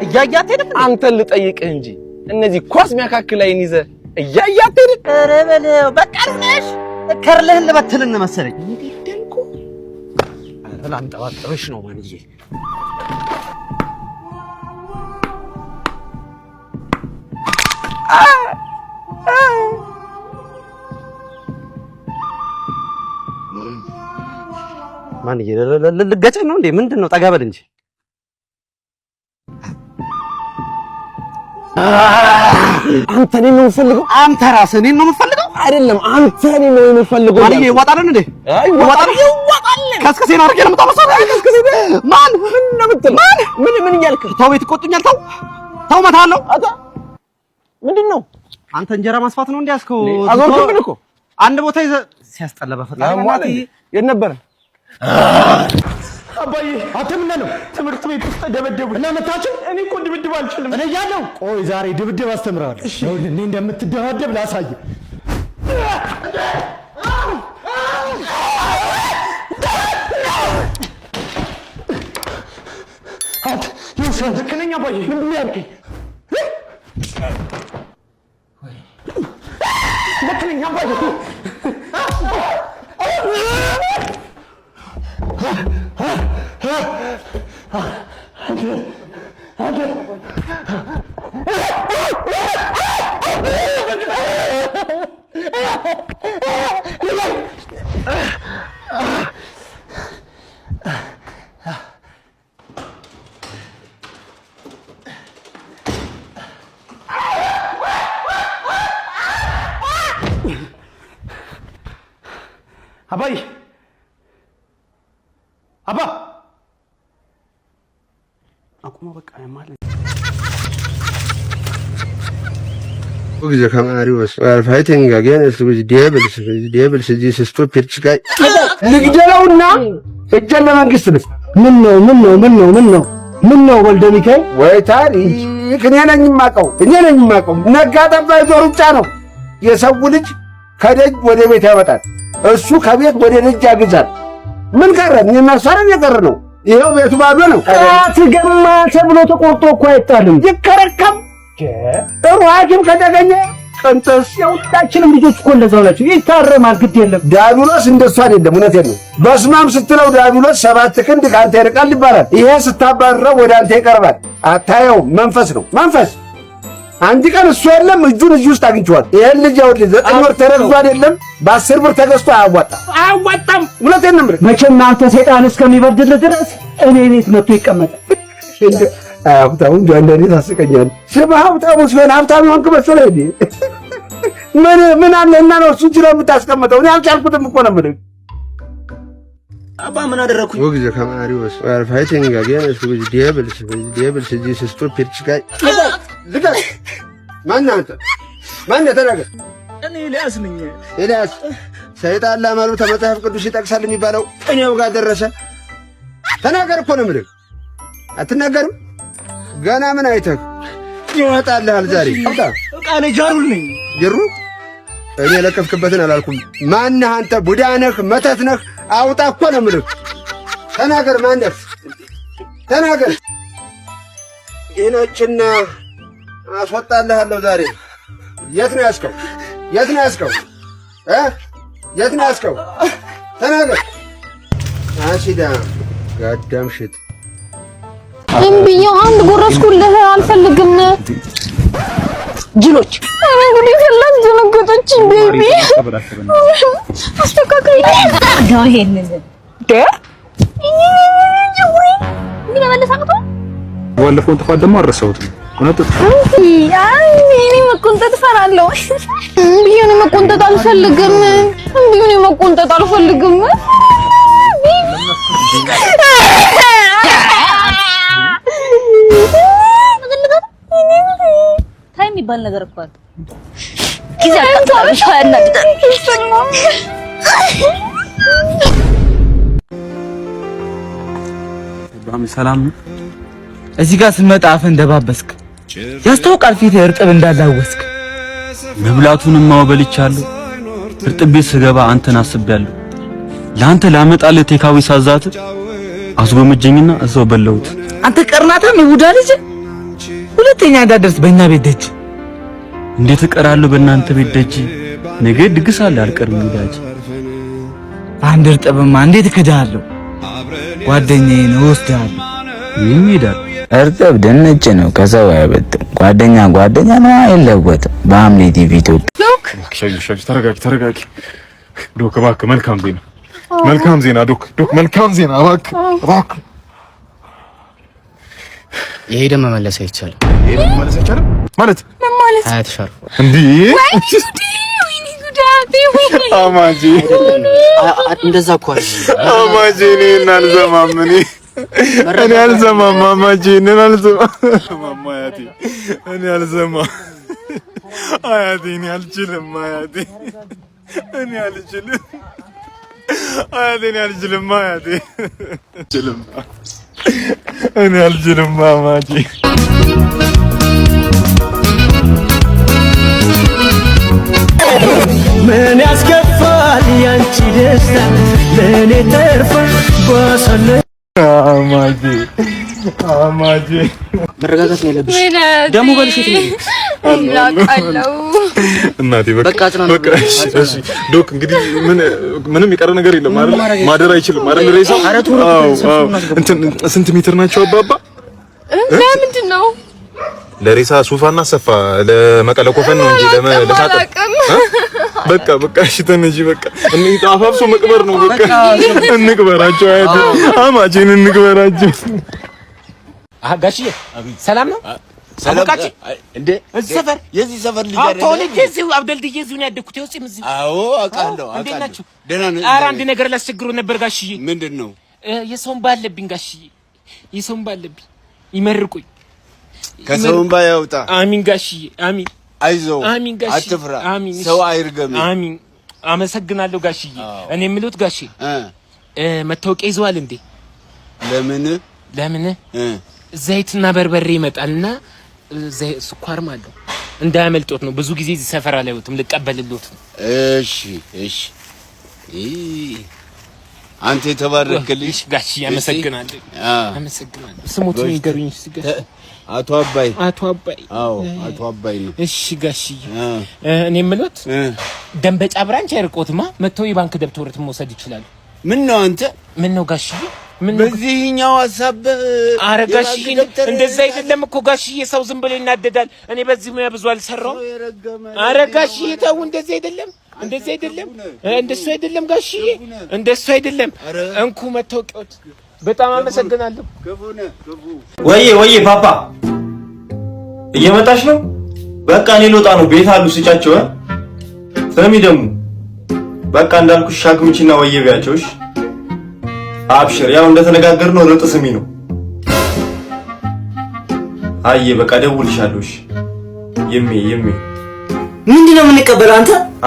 እያያት ሄደ አንተን ልጠይቅህ እንጂ እነዚህ ኳስ ሚያካክላይን ይዘ እያያት ሄደ ኧረ በለው በቃ ነሽ ከርለህን ልበትልን መሰለኝ እንዴልኩ ላምጣዋጥሽ ነው ማንዬ ማንዬ ልገጨኝ ነው እንዴ ምንድነው ጠጋ በል እንጂ አንተ እኔን ነው የምፈልገው አንተ ራስህ እኔን ነው የምፈልገው አይደለም አንተ እኔን ነው የምፈልገው ማንዬ ይዋጣልን እንዴ ይዋጣልን ከስከሴን አድርጌ ነው የምታመጣው ማን ምን ነው የምትል ምን እያልክ ተው ቤት ይቆጡኛል ተው መታለሁ አታ ምንድነው አንተ እንጀራ ማስፋት ነው እንዲያስከው አዞርኩብን እኮ አንድ ቦታ ይዘ ሲያስጠላ በፈጣሪ ማለት የት ነበር አባዬ አተምና ነው ትምህርት ቤት ውስጥ ደበደቡ እና መታችሁ እኔ እኮ ድብድብ አልችልም እኔ ያለው ቆይ ዛሬ ድብድብ አስተምራለሁ ነው እኔ እንደምትደባደብ ላሳይ አት ይውሰን ከነኛ አባዬ ምን ያርከኝ ለከነኛ አባዬ አባይ አባ አቁሞ በቃ ማለት وجه كمان بس فايتنج against with devils this stupid guy ንግደለውና እጀለ መንግስት ነው ምን ነው ወልደ ሚካኤል ወይ ታሪክ እኔ ነኝ የማውቀው ነጋ ጠባ ሩጫ ነው የሰው ልጅ ከደጅ ወደ ቤት ያመጣል እሱ ከቤት ወደ ደጅ ያግዛል ምን ቀረን የናሳረን የቀረ ነው ይሄው ቤቱ ባዶ ነው አትገማ ተብሎ ተቆርጦ እኮ አይጣልም ይከረከም ጥሩ ሐኪም ከተገኘ ቀንተስ ሁላችንም ልጆች እኮ እንደዛው ናቸው ይታረማል ግድ የለም ዳቢሎስ እንደሱ አይደለም እውነቴን ነው በስማም ስትለው ዳቢሎስ 7 ክንድ ካንተ ይርቃል ይባላል ይሄ ስታባረው ወደ አንተ ይቀርባል አታየው መንፈስ ነው መንፈስ አንድ ቀን እሱ የለም እጁን እዚህ ውስጥ አግኝቷል ይሄን ልጅ ያው 9 ወር ተረግዞ አይደለም በ10 ብር ተገዝቶ አያዋጣም እውነቴን ነው መቼም አንተ ሰይጣን እስከሚበርድልህ ድረስ እኔ ቤት መጥቶ ይቀመጣል ሀብታሙ ጃንደሪ ታስቀኛል ስማ ሀብታሙ ሲሆን ሀብታሙ ሆንክ መሰለህ እንዴ ምን አለና ነው እሱ ጅራ የምታስቀምጠው እኔ አልቻልኩትም እኮ ነው የምልህ አባ ምን አደረኩኝ ወግዘ ከማሪዎስ ፋይቲንግ against with devils this stupid guy ልቀቅ ማን ተናገር እኔ ኤልያስ ነኝ ኤልያስ ሰይጣን ለማሉ ተመጽሐፍ ቅዱስ ይጠቅሳል የሚባለው እኔው ጋር ደረሰ ተናገር እኮ ነው የምልህ አትናገርም ገና ምን አይተህ ይወጣልሃል ዛሬ ቃኔ ጃሩል ነኝ ጅሩ እኔ ለከፍክበትን አላልኩም ማነህ አንተ ቡዳ ነህ መተት ነህ አውጣ እኮ ነው የምልህ ተናገር ማነህ ተናገር ይነጭና አስወጣልሃለሁ ዛሬ የት ነው ያስከው ተናገር አሲዳ ጋዳም ሽት እምቢው አንድ ጎረስኩልህ አልፈልግም ጅሎች አረጉኝ ፈላስ ደነገጠች ቤቢ አስተካክል ጋር ሄንን ምን መለሳቀቶ ወለፈውን ተፋደሙ አረሰውት እውነት እኔ መቆንጠጥ ፈራለሁ እምቢው ነው መቆንጠጥ አልፈልግም ታይ የሚባል ነገር እኮ አለ ጊዜ አጣጣሽ ያናድዳል ባሚ ሰላም እዚህ ጋር ስመጣ አፈ እንደባበስክ ያስታውቃል ፊት እርጥብ እንዳላወስክ መብላቱንም ማወበልቻለሁ እርጥብ ቤት ስገባ አንተን አስቤያለሁ ላንተ ላመጣልህ ቴካዊ ሳዛት አስጎመጀኝና እዛው በለውት አንተ ቀርናታም ይሁዳ ልጅ ሁለተኛ እንዳደርስ በእኛ ቤት ደጅ። እንዴት እቀራለሁ በእናንተ ቤት ደጅ? ነገ ድግስ አለ አልቀርም ወዳጅ። አንድ እርጥብማ እንዴት እክዳለሁ? ጓደኛዬ ነው ወስዳለሁ። ይሄዳል። እርጥብ ድንች ነው ከሰው አይበልጥም። ጓደኛ ነው አይለወጥም። በሐምሌ ቲቪ ኢትዮጵያ። ተረጋጊ ዶክ እባክህ። መልካም ዜና ዶክ መልካም ዜና እባክህ። የሄደ መመለስ አይቻልም ማለት ምን ማለት? አያትሽ አርፏል እንዴ? ወይኔ ጉዳቴ አማጂ እንደዛ እኮ አማጂ እኔ አልሰማም አማጂ እኔ አልሰማም አያቴ እኔ አልሰማም አያቴ እኔ አልችልም አያቴ እኔ አልችልም አማጂ ምን ያስከፋል ያንቺ ደስታ ለኔ ተርፎ ባሰለ አማጂ መረጋጋት ነው ያለብሽ። ደሙ በልሽት ነው እናቃለው እናቴ በቃ እሺ ዶክ እንግዲህ ምንም የቀረ ነገር የለም አይደል? ማደር አይችልም አይደል? ሬሳው እንትን ስንት ሜትር ናቸው አባባ? ለምንድን ነው ለሬሳ ሱፋና ሰፋ ለመቀለቆፈን ነው እንጂ ለሳጠ በቃ እሺ ተነጂ በቃ አፋፍሶ መቅበር ነው በቃ እንቅበራቸው አያት አማጂን እንቅበራቸው። ጋሽዬ ሰላም ነው? ሰላም እንዴ? ሰፈር የዚህ ሰፈር ልጅ አይደል? ተወልጄ እዚሁ አብደልድዬ እዚሁ ነው ያደኩት። ይወጪም እዚሁ። አዎ አውቃለሁ። ደህና ነኝ። ኧረ አንድ ነገር ላስቸግሮ ነበር ጋሽዬ። ምንድን ነው? የሰውን ባለብኝ ጋሽዬ፣ የሰውን ባለብኝ ይመርቁኝ። ከሰውን ባያውጣ። አሚን ጋሽዬ፣ አሚን። አይዞህ፣ አሚን ጋሽዬ፣ አትፍራ። አሚን። ሰው አይርገም። አሚን። አመሰግናለሁ ጋሽዬ። እኔ የምሉት ጋሼ መታወቂያ ይዘዋል እንዴ? ለምን ዘይትና በርበሬ ይመጣልና ስኳርም አለው እንዳያመልጦት ነው። ብዙ ጊዜ እዚህ ሰፈር አላየሁትም። ልቀበልልዎት ነው። እሺ አንተ የተባረክልሽ ጋሽዬ። አመሰግናለሁ። ስሙት ንገሩኝ ጋሼ። አቶ አባይ። አዎ አቶ አባይ ነው። እሺ ጋሽዬ፣ እኔ የምሎት ደንበጫ ብራንች አይርቆትማ። መተው የባንክ ደብተሮት መውሰድ ይችላል። ምን ነው አንተ? ምን ነው ጋሽዬ? ምን በዚህኛው ሐሳብ? ኧረ ጋሽዬ እንደዛ አይደለም እኮ ጋሽዬ። ሰው ዝም ብሎ ይናደዳል። እኔ በዚህ ሙያ ብዙ አልሰራሁም። ኧረ ጋሽዬ ተው፣ እንደዚህ አይደለም እንደሱ አይደለም ጋሽዬ፣ እንደሱ አይደለም። እንኩ መታወቂያዎት። በጣም አመሰግናለሁ። ወዬ ፓፓ እየመጣሽ ነው? በቃ እኔ ልወጣ ነው። ቤት አሉ ስጫቸው። ስሚ ደግሞ በቃ እንዳልኩሽ ሻግምቺና ወዬ ቢያቸውሽ። አብሽር፣ ያው እንደተነጋገርነው ርጥ ስሚ ነው። አየ በቃ ደውልሻለሁ። እሺ የሚ ምንድነው የምንቀበለው?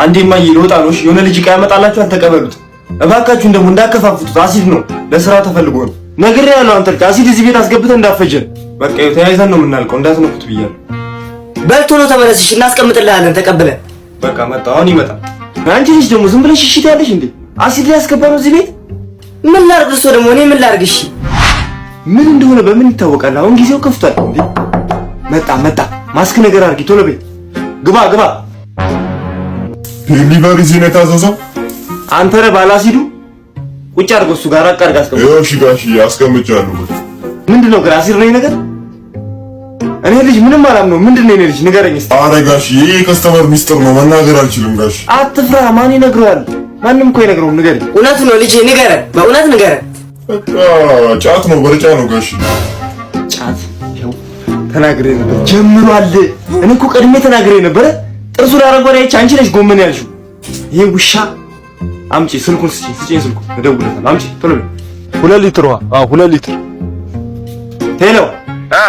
አንዴማ ልወጣ ነው። እሺ የሆነ ልጅ ዕቃ ያመጣላችሁ አልተቀበሉት እባካችሁን። ደግሞ እንዳከፋፍቱት አሲድ ነው፣ ለስራው ተፈልጎ ነው። ነግሬሃለሁ። አንተ አሲድ እዚህ ቤት አስገብተን እንዳፈጀን። በቃ ይኸው ተያይዘን ነው የምናልቀው፣ እንዳትነኩት ብያለሁ። በልቶ ነው ተመለስሽ፣ እናስቀምጥልሃለን ተቀብለን። በቃ መጣ፣ አሁን ይመጣል። አንቺ ልጅ ደግሞ ዝም ብለሽ ሽሽት ያለሽ እንዴ? አሲድ ላይ ያስገባ ነው እዚህ ቤት። ምን ላድርግ? እርሶ ደግሞ እኔ ምን ላድርግ? እሺ ምን እንደሆነ በምን ይታወቃል? አሁን ጊዜው ከፍቷል እንዴ? መጣ። ማስክ ነገር አድርጊ፣ ቶሎ በይ። ግባ። ዴሊቨሪ እዚህ ነው የታዘዘው። አንተ ነህ ባላሲዱ። ቁጭ አድርጎ እሱ ጋር አቃርጋ አስቀምጥ። እሺ ጋሽዬ አስቀምጫለሁ። ምንድነው ግን አሲድ ነው ነገር? እኔ ልጅ ምንም አላምነው። ምንድነው የኔ ልጅ ንገረኝ እስቲ። ኧረ ጋሽዬ የከስተመር ሚስጥር ነው መናገር አልችልም ጋሽ። አትፍራ። ማን ይነግረዋል? ማንም እኮ ይነግረው። ንገረኝ። እውነት ነው ልጄ፣ ንገረን፣ በእውነት ንገረን። በቃ ጫት ነው በርጫ ነው ጋሽ። ጫት ይኸው ተናግሬ ነበር። ጀምሯል። እኔ እኮ ቀድሜ ተናግሬ ነበር። ጥርሱን አረጋግጥ። አይቼ አንቺ ነሽ ጎመን ያልሽው። ይሄ ውሻ አምጪ ስልኩን ስጪኝ ስልኩን እደውልለታለሁ። አምጪ ቶሎ በይ። 2 ሊትር ውሃ። 2 ሊትር። ሄሎ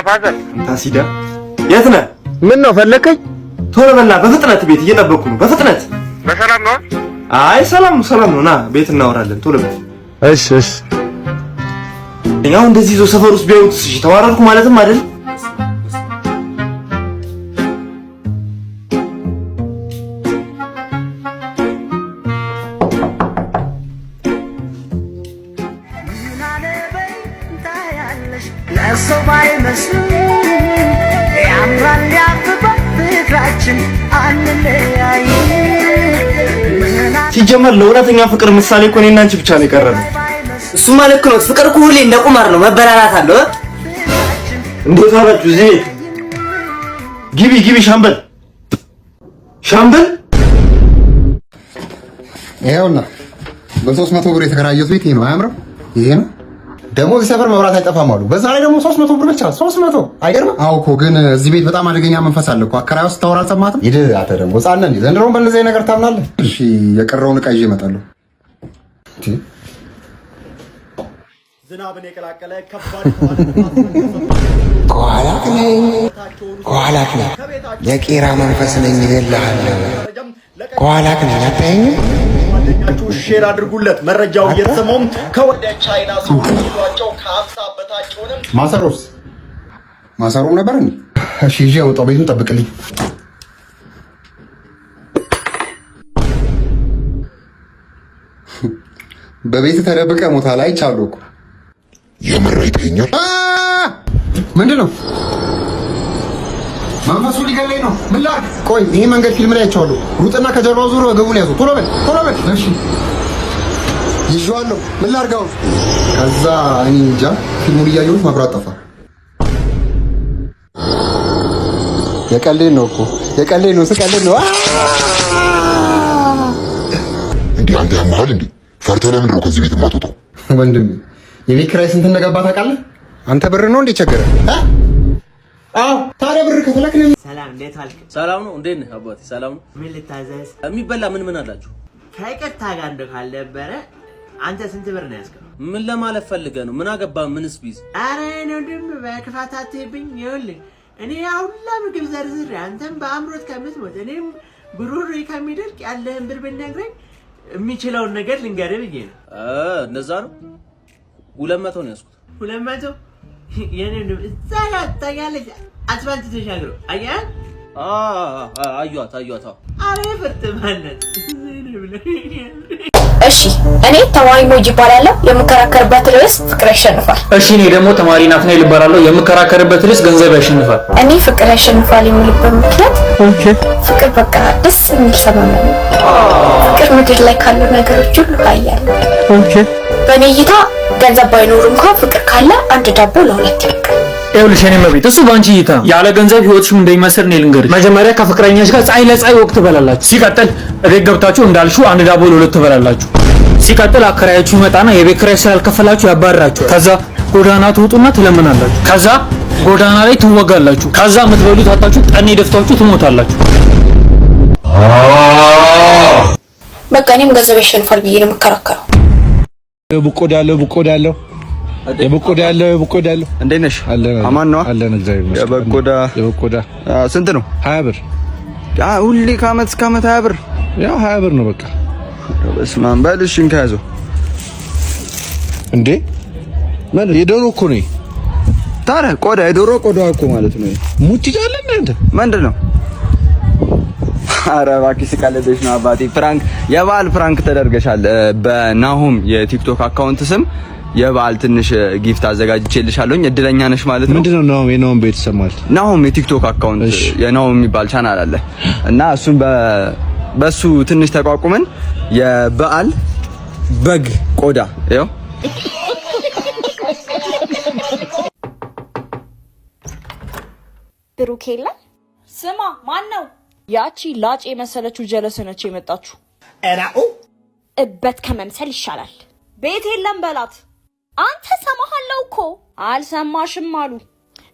ፋዘር ታሲዳ የት ነህ? ምን ነው ፈለከኝ? ቶሎ በልና በፍጥነት ቤት እየጠበቅኩ ነው። በፍጥነት። በሰላም ነው? አይ ሰላም ነው። ና ቤት እናወራለን። ቶሎ በይ። እሺ ያው እንደዚህ ይዞ ሰፈር ውስጥ ቢያዩት እሺ ተዋረድኩ ማለትም አይደል? ለሰው ባይመስልም ሲጀመር ለእውነተኛ ፍቅር ምሳሌ እኮ እኔና አንቺ ብቻ ነው የቀረነው። እሱማ ልክ ነው። ፍቅር እኮ ሁሌ እንደ ቁማር ነው፣ መበላላት አለው። እንዴት አላችሁ? እዚህ ቤት ግቢ ሻምበል ይኸውና በ300 ብር የተከራየሁት ቤት ይሄ ነው። አያምርም? ይሄ ነው ደግሞ እዚህ ሰፈር መብራት አይጠፋም አሉ። በዛ ላይ ደግሞ 300 ብር ብቻ 300። አይገርምም? አዎ እኮ ግን እዚህ ቤት በጣም አደገኛ መንፈስ አለ እኮ። አከራዩ ስታወራ አልሰማህም? ሂድ አንተ ደግሞ ሕፃን ነህ እንዴ? ዘንድሮም በእንደዚህ ነገር ታምናለህ? እሺ የቀረውን ዕቃ ይዤ እመጣለሁ። ዝናብን የቀላቀለ ከባድ ከኋላክ ነኝ የቄራ መንፈስ ነኝ እልሃለሁ። ከኋላክ ነኝ አታየኝም? ጓደኛችሁ ሼር አድርጉለት። መረጃው እየተሰማው ከወደ ቻይና ሲወስዷቸው ከ50 በታች ሆነም ማሰሮም ነበር እንዴ? እሺ ይዤ ወጣው። ቤቱን ጠብቅልኝ። በቤት ተደብቀ ሞታ ላይ ቻሉ እኮ የምር አይተኛል። ምንድን ነው መንፈሱ? ሊገለኝ ነው። ምን ላድርግ? ቆይ ይሄ መንገድ ፊልም ላይ አይቼዋለሁ። ሩጥና ከጀርባው ዙሮ ግቡን ያዙ። ቶሎ በል። እሺ ይዤዋለሁ። ምን ላድርገው? ከዛ እኔ እንጃ ፊልሙን እያየሁት መብራት ጠፋ። የቀልዴን ነው እኮ ስቀልድ ነው። እንዴ አንተ ያመሃል እንዴ? ፈርተህ ለምንድን ነው ከዚህ ቤት የማትወጣው? ወንድሜ የቤት ኪራይ ስንት እንደገባ ታውቃለህ? አንተ ብር ነው እንዴ ቸገረ? አዎ ታዲያ ብር ከፈለክ ነው። ሰላም፣ እንዴት ዋልክ? ሰላም ነው። እንዴት ነህ አባቴ? ሰላም ነው። ምን ልታዘዝ? የሚበላ ምን አላችሁ? ከይቅርታ ጋር እንደው ካልነበረ አንተ ስንት ብር ነው ያዝከው? ምን ለማለት ፈልገህ ነው? ምን አገባ? ምንስ ቢዝ? አረ ነው ደም በክፋት አትይብኝ። ይኸውልህ እኔ ሁላ ምግብ ዘርዝሬ አንተም በአምሮት ከምትሞት እኔም ብሩር ከሚደርቅ ያለህን ብር ብትነግረኝ የሚችለውን ነገር ልንገርህ ብዬ ነው። እንደዛ ነው። 200 ነው ያዝኩት። 200 የኔ ነው። እዛ ጋር ታያለህ፣ አስፋልት ተሻግሮ አያህ? አዩአት። አሬ ፍርጥ ማለት እሺ እኔ ተማሪ ሞጂ ይባላለሁ። የምከራከርበት ርዕስ ፍቅር ያሸንፋል። እሺ እኔ ደግሞ ተማሪ ናትናኤል ይባላለሁ። የምከራከርበት ርዕስ ገንዘብ ያሸንፋል። እኔ ፍቅር ያሸንፋል የምልበት ምክንያት ፍቅር በቃ ደስ የሚል ሰበብ ነው። ፍቅር ምድር ላይ ካሉ ነገሮች ሁሉ ኃያል ነው። በእኔ እይታ ገንዘብ ባይኖር እንኳን ፍቅር ካለ አንድ ዳቦ ለሁለት ይበቃል። ይኸውልሽ እኔ መቤት እሱ ባንቺ እይታ ያለ ገንዘብ ህይወትሽም እንደሚመስል ነው ልንገርሽ። መጀመሪያ ከፍቅረኛሽ ጋር ፀሐይ ለፀሐይ ወቅት ትበላላችሁ። ሲቀጥል እቤት ገብታችሁ እንዳልሽው አንድ ዳቦ ለሁለት ትበላላችሁ። ሲቀጥል አከራያችሁ ይመጣና የቤት ኪራይ ስላልከፈላችሁ ያባርራችሁ። ከዛ ጎዳና ትወጡና ትለምናላችሁ። ከዛ ጎዳና ላይ ትወጋላችሁ። ከዛ የምትበሉት አጣችሁ ጠኔ ደፍታችሁ ትሞታላችሁ። በቃ እኔም ገንዘብ ያሸንፋል ብዬ ነው የምከራከረው። የቡቆዳለው እንዴት ነሽ? አማን ነው አለን። እግዚአብሔር የቡቆዳ ስንት ነው? 20 ብር። ሁሌ ከዓመት እስከ ዓመት 20 ብር። ያው 20 ብር ነው በቃ። በስመ አብ በል። እሺ እንካያዘው እንዴ ምን የዶሮ እኮ ነው ታዲያ። ቆዳ የዶሮ ቆዳ እኮ ማለት ነው። ሙት ይጫለ እንዴ ምንድን ነው? ኧረ እባክሽ ስቀልድሽ ነው አባቴ። ፍራንክ የበዓል ፍራንክ ተደርገሻል። በናሆም የቲክቶክ አካውንት ስም የበዓል ትንሽ ጊፍት አዘጋጅቼልሻለሁኝ። እድለኛ ነሽ ማለት ነው። ምንድነው ናሆም? የናሆም ቤተሰብ ማለት ናሆም የቲክቶክ አካውንት የናሆም የሚባል ቻናል አለ እና እሱን በሱ ትንሽ ተቋቁመን የበዓል በግ ቆዳ ይኸው ብሩኬላ ስማ፣ ማን ነው ያቺ ላጭ የመሰለችው ጀለሰነች የመጣችሁ? አራኡ እበት ከመምሰል ይሻላል። ቤት የለም በላት። አንተ ሰማሃለው እኮ አልሰማሽም አሉ።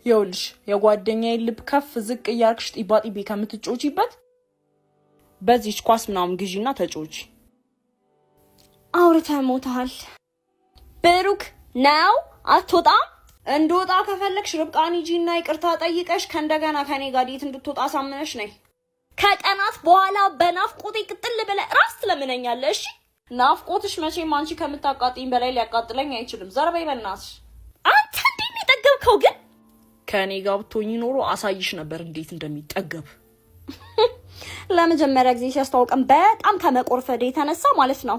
ይኸውልሽ የጓደኛዬን ልብ ከፍ ዝቅ እያልክሽ ጢባጢቤ ከምትጮቺበት በዚህች ኳስ ምናምን ግዢና ተጮቺ። አውርተህ ሞተሃል። ብሩክ ነው አትወጣም? እንደወጣ ከፈለግሽ ርብቃን ሂጂና ይቅርታ ጠይቀሽ ከእንደገና ከኔ ጋር ዴት እንድትወጣ ሳምነሽ ነይ። ከቀናት በኋላ በናፍቆቴ ቅጥል ብለህ ራስ ትለምነኛለሽ። ናፍቆትሽ መቼም አንቺ ከምታቃጥኝ በላይ ሊያቃጥለኝ አይችልም። ዘርበይ በእናትሽ። አንተ እንዴት ነው የጠገብከው ግን? ከኔ ጋር ብትሆኚ ኖሮ አሳይሽ ነበር እንዴት እንደሚጠገብ። ለመጀመሪያ ጊዜ ሲያስተዋውቀን በጣም ከመቆርፈድ የተነሳ ማለት ነው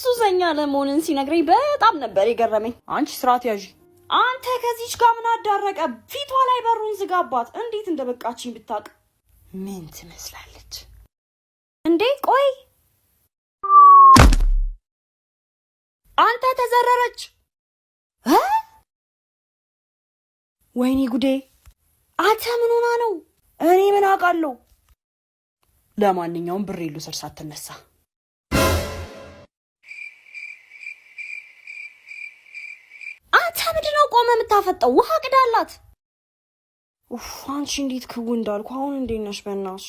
ሱሰኛ ለመሆንን ሲነግረኝ በጣም ነበር የገረመኝ። አንቺ ስርዓት ያዢ። አንተ ከዚች ጋር ምን አዳረቀ? ፊቷ ላይ በሩን ዝጋባት። እንዴት እንደበቃችኝ ብታቅ። ምን ትመስላለች እንዴ? ቆይ አንተ ተዘረረች። ወይኔ ጉዴ! አንተ ምን ሆና ነው? እኔ ምን አውቃለሁ? ለማንኛውም ብር ይሉ ስር ሳትነሳ አንተ ምንድነው ቆመ የምታፈጠው? ውሃ ቅዳላት። ኡፍ አንቺ እንዴት ክው እንዳልኩ። አሁን እንዴት ነሽ በእናትሽ?